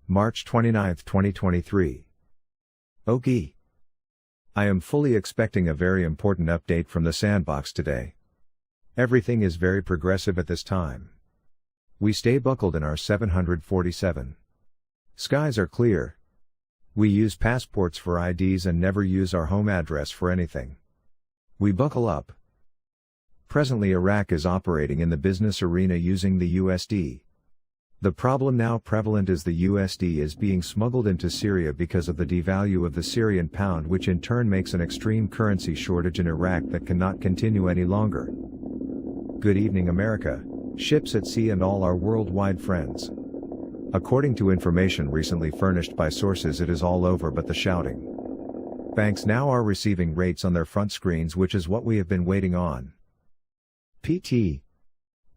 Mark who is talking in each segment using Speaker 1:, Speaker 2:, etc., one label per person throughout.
Speaker 1: March 29, 2023. Okie. I am fully expecting a very important update from the SANDBOX today. Everything is very progressive at this time. We stay buckled in our 747. Skies are clear. We use passports for IDs and never use our home address for anything. We buckle up. Presently Iraq is operating in the business arena using the USD. The problem now prevalent is the USD is being smuggled into Syria because of the devalue of the Syrian pound, which in turn makes an extreme currency shortage in Iraq that cannot continue any longer. Good evening America, ships at sea and all our worldwide friends. According to information recently furnished by sources, it is all over but the shouting. Banks now are receiving rates on their front screens, which is what we have been waiting on. PT.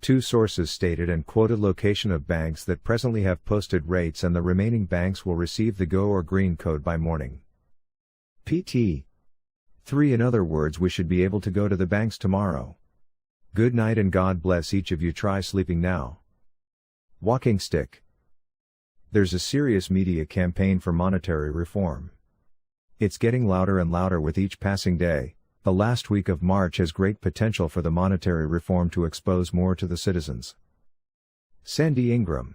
Speaker 1: Two sources stated and quoted location of banks that presently have posted rates, and the remaining banks will receive the go or green code by morning. PT. 3. In other words, we should be able to go to the banks tomorrow. Good night and God bless each of you. Try sleeping now. Walking stick. There's a serious media campaign for monetary reform. It's getting louder and louder with each passing day. The last week of March has great potential for the monetary reform to expose more to the citizens. Sandy Ingram.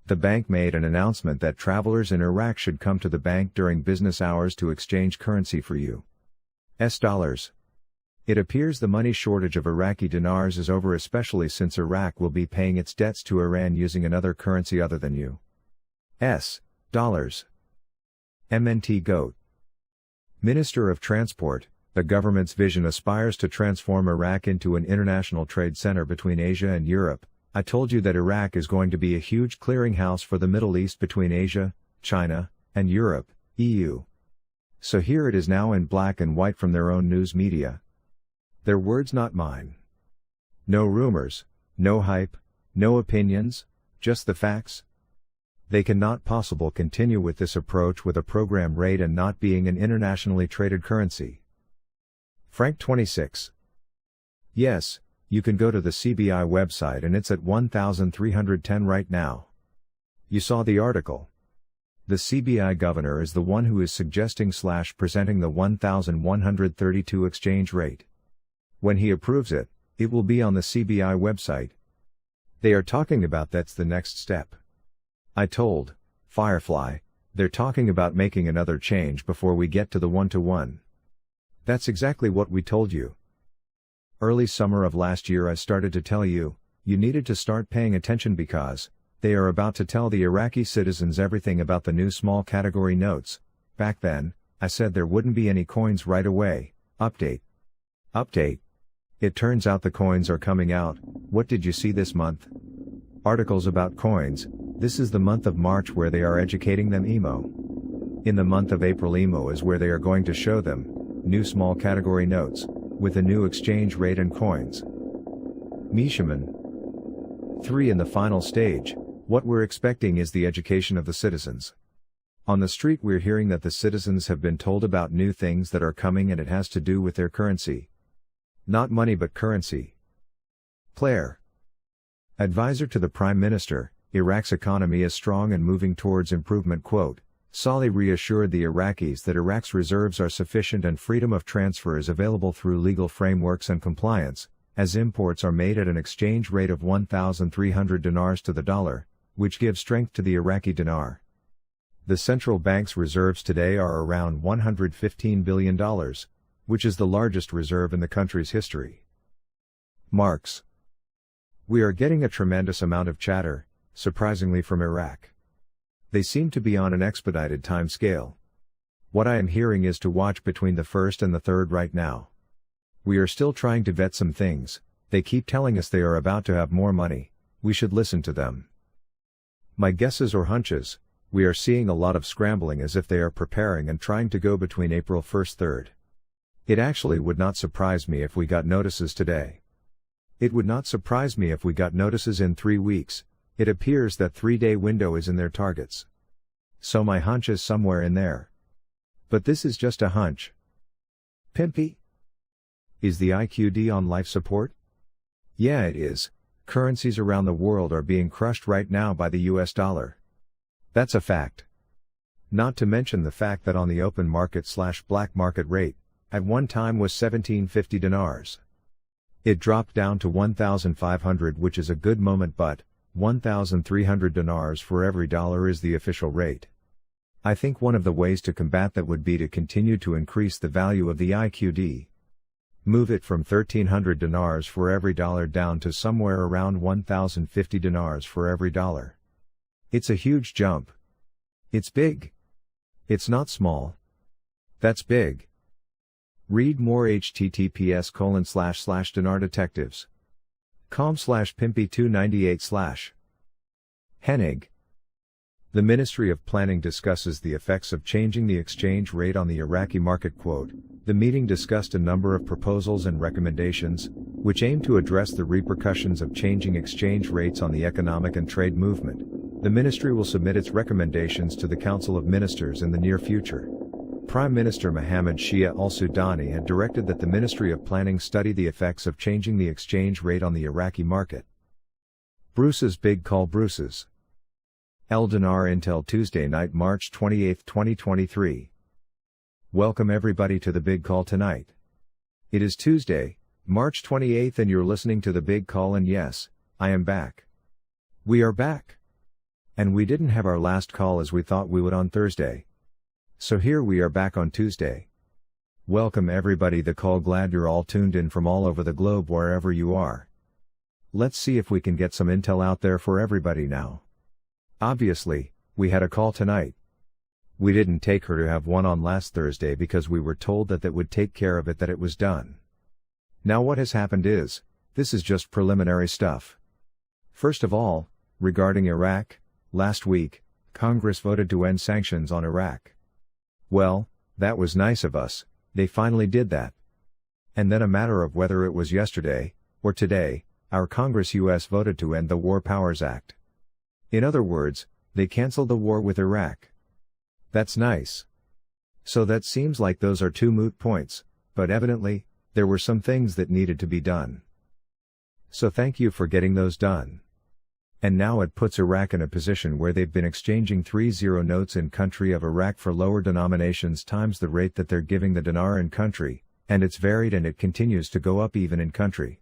Speaker 1: The bank made an announcement that travelers in Iraq should come to the bank during business hours to exchange currency for US dollars. It appears the money shortage of Iraqi dinars is over, especially since Iraq will be paying its debts to Iran using another currency other than US dollars. MNT Goat. Minister of Transport. The government's vision aspires to transform Iraq into an international trade center between Asia and Europe. I told you that Iraq is going to be a huge clearinghouse for the Middle East between Asia, China, and Europe, EU. So here it is now in black and white from their own news media. Their words, not mine. No rumors, no hype, no opinions, just the facts. They cannot possibly continue with this approach with a program rate and not being an internationally traded currency. Frank 26. Yes, you can go to the CBI website and it's at 1,310 right now. You saw the article. The CBI governor is the one who is suggesting / presenting the 1,132 exchange rate. When he approves it, it will be on the CBI website. They are talking about that's the next step. I told Firefly, they're talking about making another change before we get to the 1-to-1. That's exactly what we told you. Early summer of last year I started to tell you, you needed to start paying attention because they are about to tell the Iraqi citizens everything about the new small category notes. Back then, I said there wouldn't be any coins right away. Update. It turns out the coins are coming out. What did you see this month? Articles about coins. This is the month of March where they are educating them emo. In the month of April emo is where they are going to show them new small category notes, with a new exchange rate and coins. Mishaman. 3. In the final stage, what we're expecting is the education of the citizens. On the street we're hearing that the citizens have been told about new things that are coming, and it has to do with their currency. Not money but currency. Claire. Advisor to the Prime Minister, Iraq's economy is strong and moving towards improvement. Quote. Saleh reassured the Iraqis that Iraq's reserves are sufficient and freedom of transfer is available through legal frameworks and compliance, as imports are made at an exchange rate of 1,300 dinars to the dollar, which gives strength to the Iraqi dinar. The central bank's reserves today are around $115 billion, which is the largest reserve in the country's history. Marks. We are getting a tremendous amount of chatter, surprisingly from Iraq. They seem to be on an expedited time scale. What I am hearing is to watch between the 1st and the 3rd right now. We are still trying to vet some things. They keep telling us they are about to have more money. We should listen to them. My guesses or hunches, we are seeing a lot of scrambling as if they are preparing and trying to go between April 1st 3rd. It actually would not surprise me if we got notices today. It would not surprise me if we got notices in 3 weeks. It appears that 3-day window is in their targets. So my hunch is somewhere in there. But this is just a hunch. Pimpy? Is the IQD on life support? Yeah, it is. Currencies around the world are being crushed right now by the US dollar. That's a fact. Not to mention the fact that on the open market/black market rate, at one time was 1750 dinars. It dropped down to 1,500, which is a good moment, but 1,300 dinars for every dollar is the official rate. I think one of the ways to combat that would be to continue to increase the value of the IQD. Move it from 1,300 dinars for every dollar down to somewhere around 1,050 dinars for every dollar. It's a huge jump. It's big. It's not small. That's big. Read more https://dinardetectives.com/pimpy298/ Hennig. The Ministry of Planning discusses the effects of changing the exchange rate on the Iraqi market. Quote, the meeting discussed a number of proposals and recommendations, which aim to address the repercussions of changing exchange rates on the economic and trade movement. The ministry will submit its recommendations to the Council of Ministers in the near future. Prime Minister Mohammed Shia al-Sudani had directed that the Ministry of Planning study the effects of changing the exchange rate on the Iraqi market. Bruce's big call. Bruce's Dinar Intel Tuesday night, March 28, 2023. Welcome everybody to the big call tonight. It is Tuesday, March 28th, and you're listening to the big call, and yes, I am back. We are back. And we didn't have our last call as we thought we would on Thursday. So here we are back on Tuesday. Welcome everybody the call, glad you're all tuned in from all over the globe wherever you are. Let's see if we can get some intel out there for everybody now. Obviously, we had a call tonight. We didn't take her to have one on last Thursday because we were told that would take care of it, that it was done. Now what has happened is, this is just preliminary stuff. First of all, regarding Iraq, last week, Congress voted to end sanctions on Iraq. Well, that was nice of us, they finally did that. And then a matter of whether it was yesterday, or today, our Congress US voted to end the War Powers Act. In other words, they canceled the war with Iraq. That's nice. So that seems like those are two moot points, but evidently, there were some things that needed to be done. So thank you for getting those done. And now it puts Iraq in a position where they've been exchanging 3-0 notes in country of Iraq for lower denominations times the rate that they're giving the dinar in country, and it's varied and it continues to go up even in country.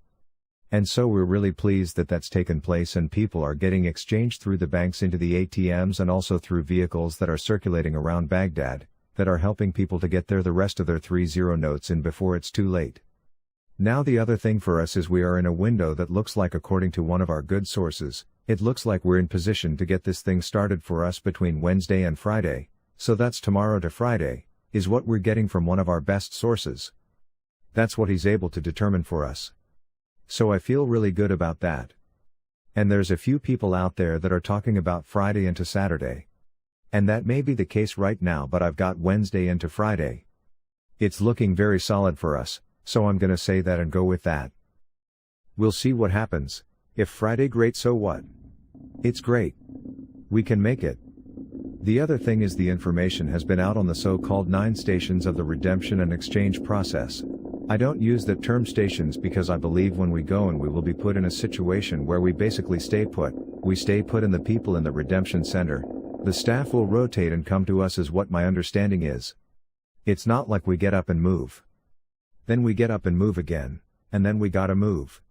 Speaker 1: And so we're really pleased that that's taken place, and people are getting exchanged through the banks into the ATMs and also through vehicles that are circulating around Baghdad, that are helping people to get the rest of their 3-0 notes in before it's too late. Now the other thing for us is we are in a window that looks like, according to one of our good sources, it looks like we're in position to get this thing started for us between Wednesday and Friday, so that's tomorrow to Friday, is what we're getting from one of our best sources. That's what he's able to determine for us. So I feel really good about that. And there's a few people out there that are talking about Friday into Saturday. And that may be the case right now, but I've got Wednesday into Friday. It's looking very solid for us, so I'm gonna say that and go with that. We'll see what happens. If Friday, great, so what? It's great. We can make it. The other thing is the information has been out on the so-called 9 stations of the redemption and exchange process. I don't use that term stations because I believe when we go and we will be put in a situation where we basically stay put, and the people in the redemption center, the staff will rotate and come to us, is what my understanding is. It's not like we get up and move. Then we get up and move again, and then we gotta move.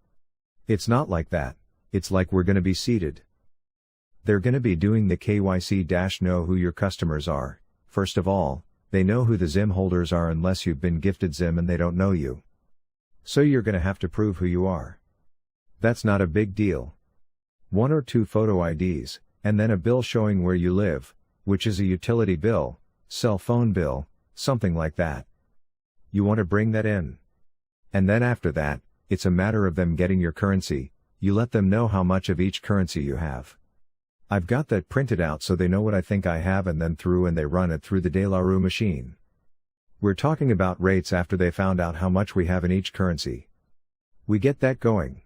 Speaker 1: It's not like that, it's like we're gonna be seated. They're gonna be doing the KYC-know who your customers are. First of all, they know who the ZIM holders are unless you've been gifted ZIM and they don't know you. So you're gonna have to prove who you are. That's not a big deal. 1 or 2 photo IDs, and then a bill showing where you live, which is a utility bill, cell phone bill, something like that. You want to bring that in. And then after that, it's a matter of them getting your currency. You let them know how much of each currency you have. I've got that printed out so they know what I think I have, and then they run it through the De La Rue machine. We're talking about rates after they found out how much we have in each currency. We get that going.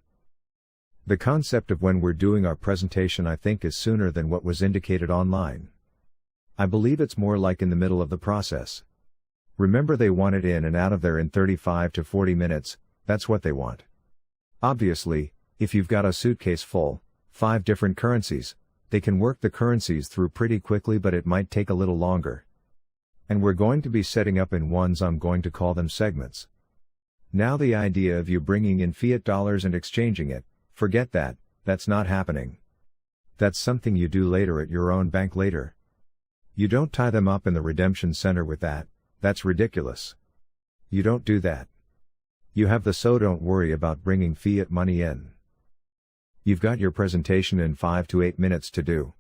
Speaker 1: The concept of when we're doing our presentation, I think, is sooner than what was indicated online. I believe it's more like in the middle of the process. Remember, they want it in and out of there in 35 to 40 minutes, that's what they want. Obviously, if you've got a suitcase full, 5 different currencies, They can work the currencies through pretty quickly, but it might take a little longer. And we're going to be setting up in ones, I'm going to call them segments. Now the idea of you bringing in fiat dollars and exchanging it, forget that, that's not happening. That's something you do later at your own bank later. You don't tie them up in the redemption center with that, that's ridiculous. You don't do that. You have the so don't worry about bringing fiat money in. You've got your presentation in 5 to 8 minutes to do.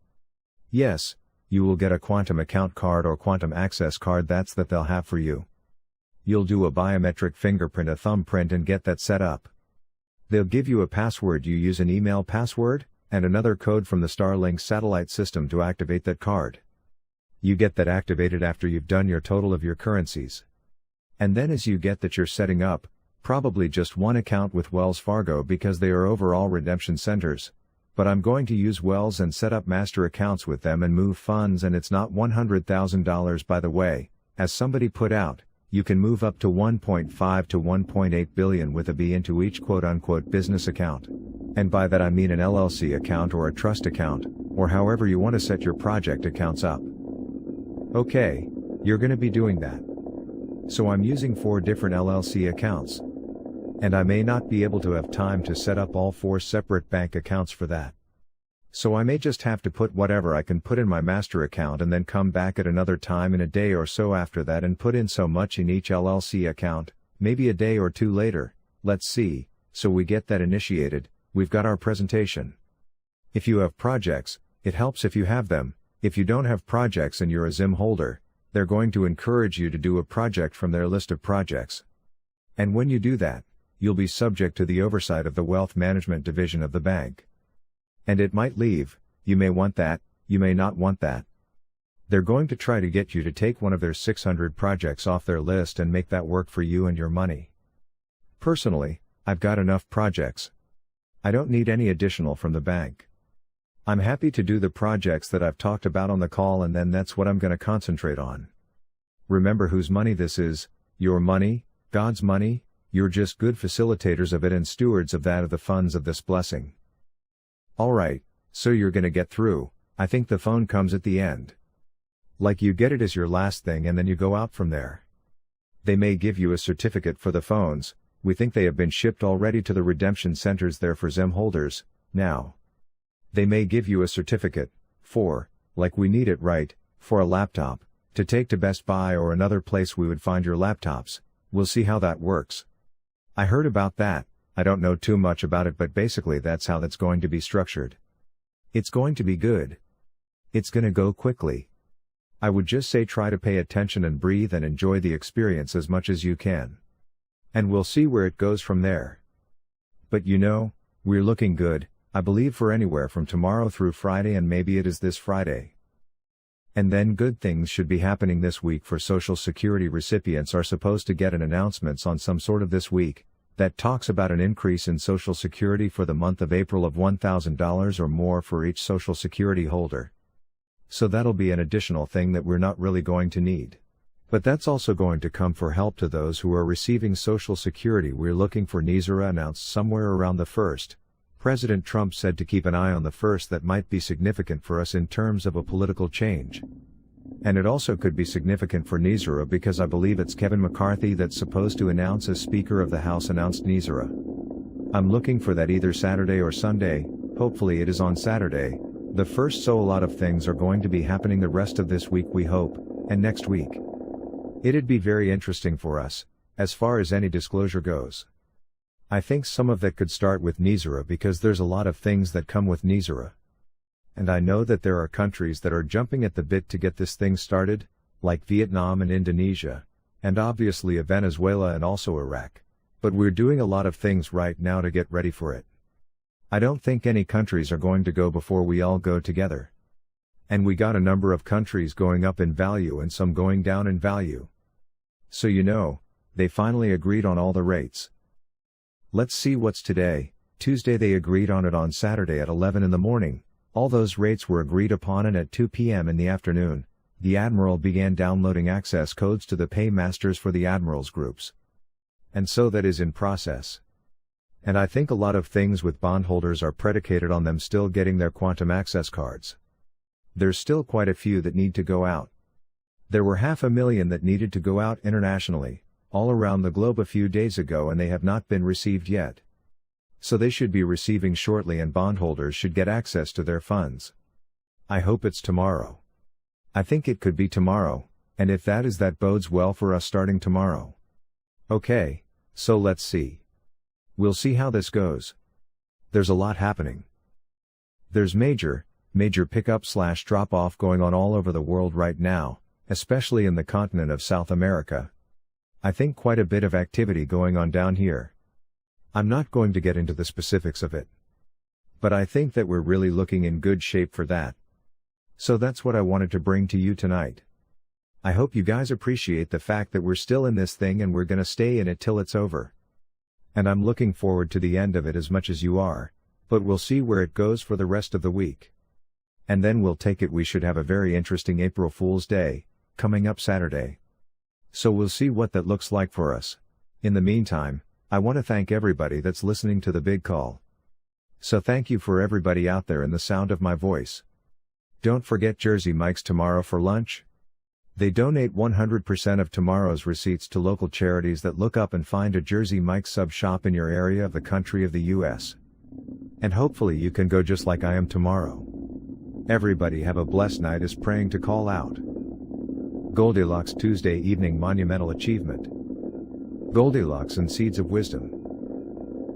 Speaker 1: Yes, you will get a quantum account card or quantum access card, that's that they'll have for you. You'll do a biometric fingerprint, a thumbprint, and get that set up. They'll give you a password, you use an email password, and another code from the Starlink satellite system to activate that card. You get that activated after you've done your total of your currencies. And then as you get that, you're setting up, probably just one account with Wells Fargo because they are overall redemption centers, but I'm going to use Wells and set up master accounts with them and move funds, and it's not $100,000 by the way, as somebody put out, you can move up to 1.5 to 1.8 billion with a B into each quote-unquote business account. And by that I mean an LLC account or a trust account, or however you want to set your project accounts up. Okay, you're going to be doing that. So I'm using 4 different LLC accounts. And I may not be able to have time to set up all 4 separate bank accounts for that. So I may just have to put whatever I can put in my master account and then come back at another time in a day or so after that and put in so much in each LLC account, maybe a day or 2 later, let's see, so we get that initiated, we've got our presentation. If you have projects, it helps if you have them. If you don't have projects and you're a ZIM holder, they're going to encourage you to do a project from their list of projects. And when you do that, you'll be subject to the oversight of the wealth management division of the bank. And it might leave, you may want that, you may not want that. They're going to try to get you to take one of their 600 projects off their list and make that work for you and your money. Personally, I've got enough projects. I don't need any additional from the bank. I'm happy to do the projects that I've talked about on the call, and then that's what I'm going to concentrate on. Remember whose money this is, your money, God's money, you're just good facilitators of it and stewards of that, of the funds of this blessing. Alright, so you're gonna get through, I think the phone comes at the end. Like you get it as your last thing and then you go out from there. They may give you a certificate for the phones, we think they have been shipped already to the redemption centers there for ZIM holders, now. They may give you a certificate, for, like we need it right, for a laptop, to take to Best Buy or another place we would find your laptops, we'll see how that works. I heard about that, I don't know too much about it, but basically that's how that's going to be structured. It's going to be good. It's gonna go quickly. I would just say try to pay attention and breathe and enjoy the experience as much as you can. And we'll see where it goes from there. But you know, we're looking good, I believe, for anywhere from tomorrow through Friday, and maybe it is this Friday. And then good things should be happening this week for Social Security recipients. Are supposed to get an announcements on some sort of this week, that talks about an increase in Social Security for the month of April of $1,000 or more for each Social Security holder. So that'll be an additional thing that we're not really going to need. But that's also going to come for help to those who are receiving Social Security. We're looking for GESARA announced somewhere around the 1st. President Trump said to keep an eye on the 1st. That might be significant for us in terms of a political change. And it also could be significant for GESARA because I believe it's Kevin McCarthy that's supposed to announce as Speaker of the House announced GESARA. I'm looking for that either Saturday or Sunday, hopefully it is on Saturday, the 1st, so a lot of things are going to be happening the rest of this week we hope, and next week. It'd be very interesting for us, as far as any disclosure goes. I think some of that could start with GESARA because there's a lot of things that come with GESARA. And I know that there are countries that are jumping at the bit to get this thing started, like Vietnam and Indonesia, and obviously Venezuela and also Iraq. But we're doing a lot of things right now to get ready for it. I don't think any countries are going to go before we all go together. And we got a number of countries going up in value and some going down in value. So you know, they finally agreed on all the rates. Let's see what's today, Tuesday. They agreed on it on Saturday at 11 in the morning. All those rates were agreed upon, and at 2 p.m. in the afternoon, the Admiral began downloading access codes to the paymasters for the Admirals groups. And so that is in process. And I think a lot of things with bondholders are predicated on them still getting their quantum access cards. There's still quite a few that need to go out. There were 500,000 that needed to go out internationally, all around the globe a few days ago, and they have not been received yet. So they should be receiving shortly, and bondholders should get access to their funds. I hope it's tomorrow. I think it could be tomorrow, and if that is, that bodes well for us starting tomorrow. Okay, so let's see. We'll see how this goes. There's a lot happening. There's major pickup/drop off going on all over the world right now, especially in the continent of South America. I think quite a bit of activity going on down here. I'm not going to get into the specifics of it, but I think that we're really looking in good shape for that. So that's what I wanted to bring to you tonight. I hope you guys appreciate the fact that we're still in this thing and we're gonna stay in it till it's over. And I'm looking forward to the end of it as much as you are, but we'll see where it goes for the rest of the week. And then we'll take it. We should have a very interesting April Fool's Day, coming up Saturday. So we'll see what that looks like for us. In the meantime, I want to thank everybody that's listening to the big call. So thank you for everybody out there in the sound of my voice. Don't forget Jersey Mike's tomorrow for lunch. They donate 100% of tomorrow's receipts to local charities that look up and find a Jersey Mike's sub shop in your area of the country of the US. And hopefully you can go just like I am tomorrow. Everybody have a blessed night. Is praying to call out. Goldilocks Tuesday evening monumental achievement. Goldilocks and Seeds of Wisdom.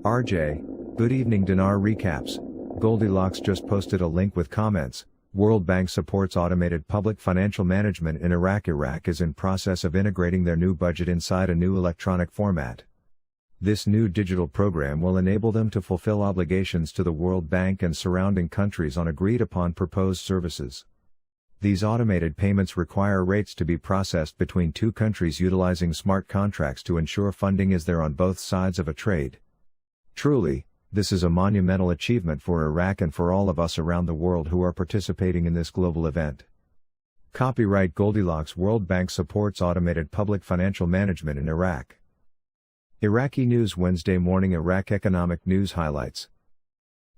Speaker 1: RJ, good evening. Dinar recaps. Goldilocks just posted a link with comments. World Bank supports automated public financial management in Iraq. Iraq is in process of integrating their new budget inside a new electronic format. This new digital program will enable them to fulfill obligations to the World Bank and surrounding countries on agreed upon proposed services. These automated payments require rates to be processed between two countries utilizing smart contracts to ensure funding is there on both sides of a trade. Truly, this is a monumental achievement for Iraq and for all of us around the world who are participating in this global event. Copyright Goldilocks. World Bank supports automated public financial management in Iraq. Iraqi News Wednesday morning. Iraq Economic News Highlights.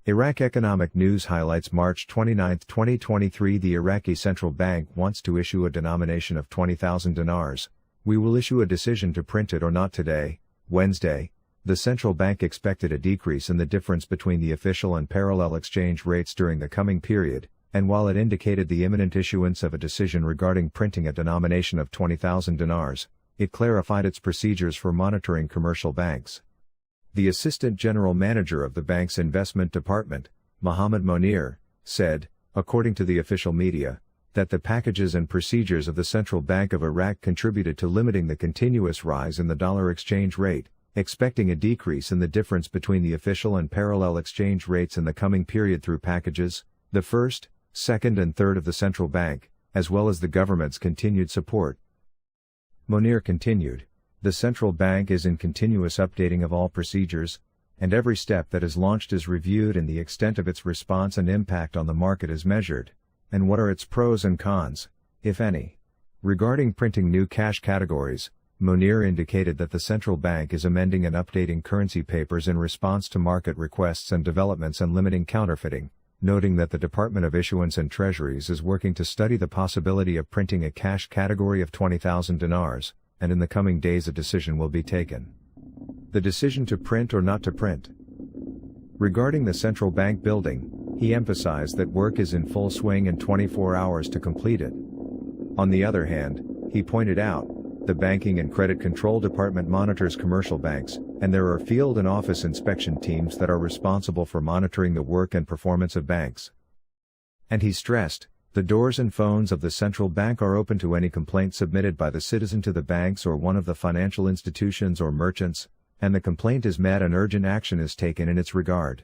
Speaker 1: Iraq Economic News Highlights March 29, 2023. The Iraqi Central Bank wants to issue a denomination of 20,000 dinars. We will issue a decision to print it or not today, Wednesday. The central bank expected a decrease in the difference between the official and parallel exchange rates during the coming period, and while it indicated the imminent issuance of a decision regarding printing a denomination of 20,000 dinars, it clarified its procedures for monitoring commercial banks. The Assistant General Manager of the bank's investment department, Mohammed Monir, said, according to the official media, that the packages and procedures of the Central Bank of Iraq contributed to limiting the continuous rise in the dollar exchange rate, expecting a decrease in the difference between the official and parallel exchange rates in the coming period through packages, the first, second and third of the central bank, as well as the government's continued support. Monir continued, the central bank is in continuous updating of all procedures, and every step that is launched is reviewed and the extent of its response and impact on the market is measured, and what are its pros and cons, if any. Regarding printing new cash categories, Monir indicated that the central bank is amending and updating currency papers in response to market requests and developments and limiting counterfeiting, noting that the Department of Issuance and Treasuries is working to study the possibility of printing a cash category of 20,000 dinars, and in the coming days a decision will be taken. The decision to print or not to print. Regarding the central bank building, he emphasized that work is in full swing and 24 hours to complete it. On the other hand, he pointed out, the Banking and Credit Control Department monitors commercial banks, and there are field and office inspection teams that are responsible for monitoring the work and performance of banks. And he stressed, the doors and phones of the central bank are open to any complaint submitted by the citizen to the banks or one of the financial institutions or merchants, and the complaint is met and urgent action is taken in its regard.